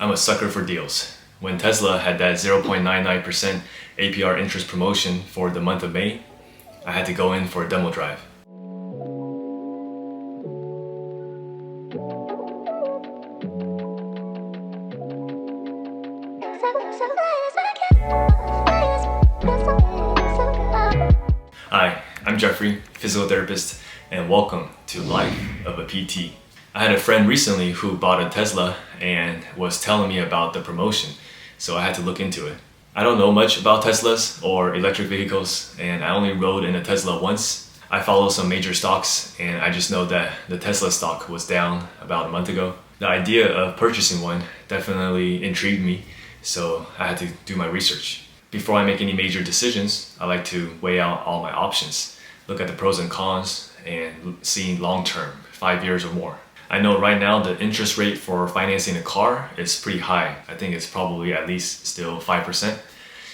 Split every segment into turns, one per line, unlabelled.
I'm a sucker for deals. When Tesla had that 0.99% APR interest promotion for the month of May, I had to go in for a demo drive. Hi, I'm Jeffrey, physical therapist, and welcome to Life of a PT. I had a friend recently who bought a Tesla and was telling me about the promotion, so I had to look into it. I don't know much about Teslas or electric vehicles, and I only rode in a Tesla once. I follow some major stocks, and I just know that the Tesla stock was down about a month ago. The idea of purchasing one definitely intrigued me, so I had to do my research. Before I make any major decisions, I like to weigh out all my options, look at the pros and cons, and see long term, 5 years or more. I know right now the interest rate for financing a car is pretty high. I think it's probably at least still 5%.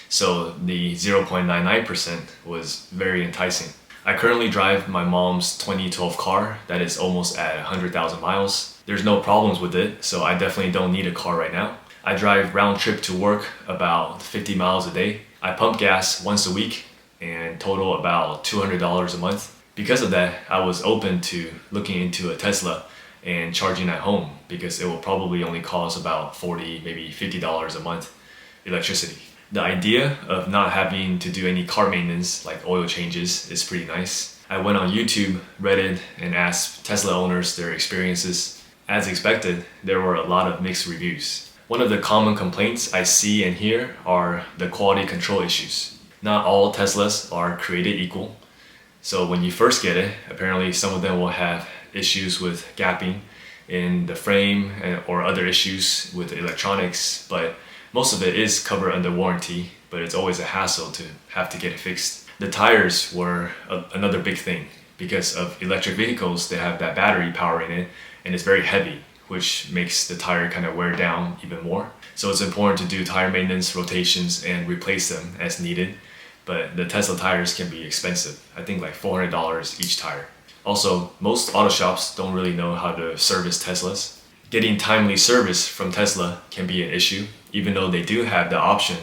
So the 0.99% was very enticing. I currently drive my mom's 2012 car that is almost at 100,000 miles. There's no problems with it, so I definitely don't need a car right now. I drive round trip to work about 50 miles a day. I pump gas once a week and total about $200 a month. Because of that, I was open to looking into a Tesla and charging at home because it will probably only cost about $40, maybe $50 a month electricity. The idea of not having to do any car maintenance like oil changes is pretty nice. I went on YouTube, Reddit, and asked Tesla owners their experiences. As expected, there were a lot of mixed reviews. One of the common complaints I see and hear are the quality control issues. Not all Teslas are created equal. So when you first get it, apparently some of them will have issues with gapping in the frame or other issues with the electronics, but most of it is covered under warranty, but it's always a hassle to have to get it fixed. The tires were another big thing. Because of electric vehicles, they have that battery power in it and it's very heavy, which makes the tire kind of wear down even more. So it's important to do tire maintenance, rotations, and replace them as needed. But the Tesla tires can be expensive. I think like $400 each tire. Also, most auto shops don't really know how to service Teslas. Getting timely service from Tesla can be an issue, even though they do have the option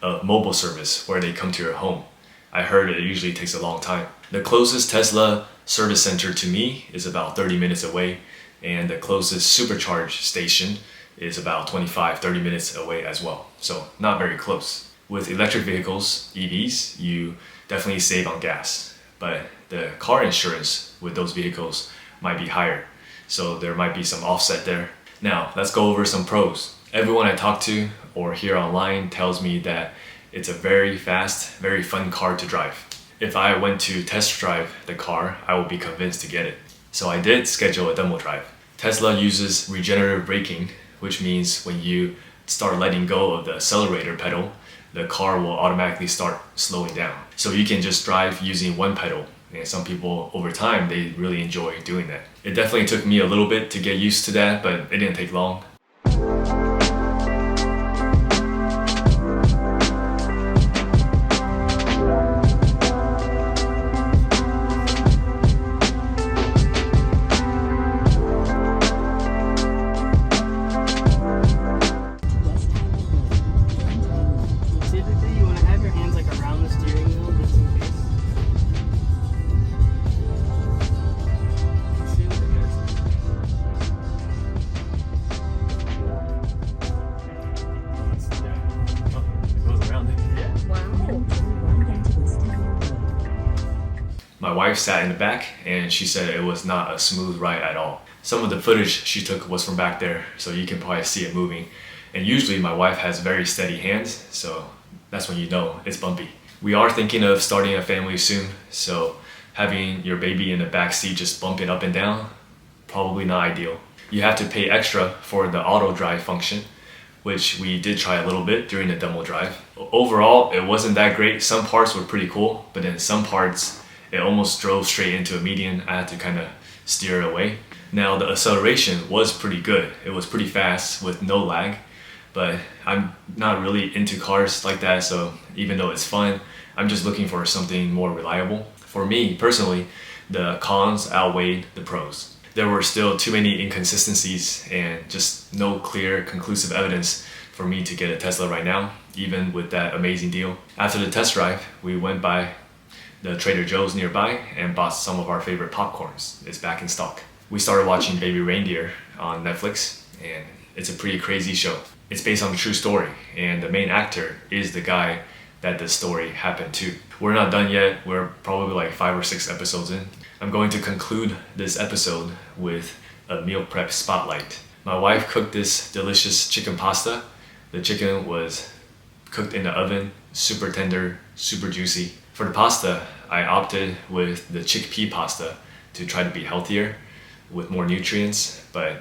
of mobile service where they come to your home. I heard it usually takes a long time. The closest Tesla service center to me is about 30 minutes away, and the closest supercharge station is about 25-30 minutes away as well. So not very close. With electric vehicles, EVs, you definitely save on gas, but the car insurance with those vehicles might be higher. So there might be some offset there. Now, let's go over some pros. Everyone I talk to or hear online tells me that it's a very fast, very fun car to drive. If I went to test drive the car, I would be convinced to get it. So I did schedule a demo drive. Tesla uses regenerative braking, which means when you start letting go of the accelerator pedal, the car will automatically start slowing down. So you can just drive using one pedal. And some people over time, they really enjoy doing that. It definitely took me a little bit to get used to that, but it didn't take long. My wife sat in the back and she said it was not a smooth ride at all. Some of the footage she took was from back there, so you can probably see it moving. And usually my wife has very steady hands, so that's when you know it's bumpy. We are thinking of starting a family soon, so having your baby in the back seat just bumping up and down, probably not ideal. You have to pay extra for the auto drive function, which we did try a little bit during the demo drive. Overall, it wasn't that great. Some parts were pretty cool, but then some parts, it almost drove straight into a median. I had to kind of steer it away. Now the acceleration was pretty good. It was pretty fast with no lag, but I'm not really into cars like that, so even though it's fun, I'm just looking for something more reliable. For me personally, the cons outweighed the pros. there were still too many inconsistencies and just no clear, conclusive evidence for me to get a Tesla right now, even with that amazing deal. After the test drive, we went by the Trader Joe's nearby and bought some of our favorite popcorns. It's back in stock. We started watching Baby Reindeer on Netflix, and it's a pretty crazy show. It's based on a true story, and the main actor is the guy that the story happened to. We're not done yet. We're probably like 5 or 6 episodes in. I'm going to conclude this episode with a meal prep spotlight. My wife cooked this delicious chicken pasta. The chicken was cooked in the oven, super tender, super juicy. For the pasta, I opted with the chickpea pasta to try to be healthier with more nutrients, but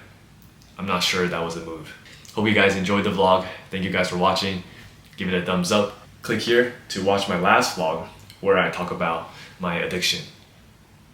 I'm not sure that was a move. Hope you guys enjoyed the vlog. Thank you guys for watching. Give it a thumbs up. Click here to watch my last vlog where I talk about my addiction.